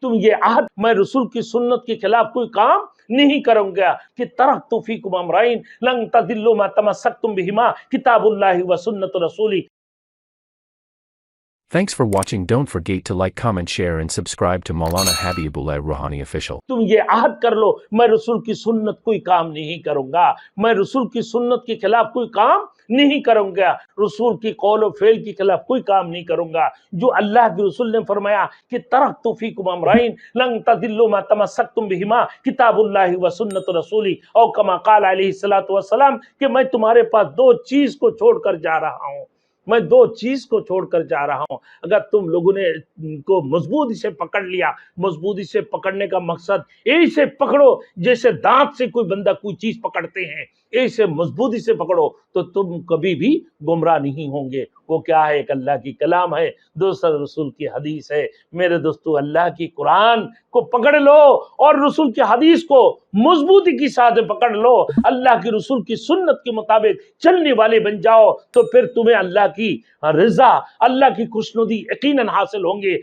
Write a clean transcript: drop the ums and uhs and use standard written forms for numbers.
تم یہ عہد میں رسول کی سنت کے خلاف کوئی کام نہیں کروں گا کہ ترکت فیکم امرین لن تضلوا ما تمسکتم بہما کتاب اللہ و سنت رسولی. Thanks for watching. Don't forget to like, comment, share and subscribe to Maulana Habibullah Ruhani Official. تم یہ عہد کر لو میں رسول کی سنت کوئی کام نہیں کروں گا، میں رسول کی سنت کے خلاف کوئی کام نہیں کروں گا، رسول کی قول و فعل کے خلاف کوئی کام نہیں کروں گا. جو اللہ کے رسول نے فرمایا کہ ترکت فیکم امرین لن تضلوا ما تمسکتم بہما کتاب اللہ و سنت رسولی، او کما قال علیہ الصلوۃ والسلام کہ میں تمہارے پاس دو چیز کو چھوڑ کر جا رہا ہوں، میں دو چیز کو چھوڑ کر جا رہا ہوں. اگر تم لوگوں نے ان کو مضبوطی سے پکڑ لیا، مضبوطی سے پکڑنے کا مقصد ایسے پکڑو جیسے دانت سے کوئی بندہ کوئی چیز پکڑتے ہیں، ایسے مضبوطی سے پکڑو تو تم کبھی بھی گمراہ نہیں ہوں گے. وہ کیا ہے؟ ایک اللہ کی کلام ہے، دوسرا رسول کی حدیث ہے. میرے دوستو، اللہ کی قرآن کو پکڑ لو اور رسول کی حدیث کو مضبوطی کی ساتھ پکڑ لو، اللہ کی رسول کی سنت کے مطابق چلنے والے بن جاؤ، تو پھر تمہیں اللہ کی رضا، اللہ کی خوشنودی یقیناً حاصل ہوں گے.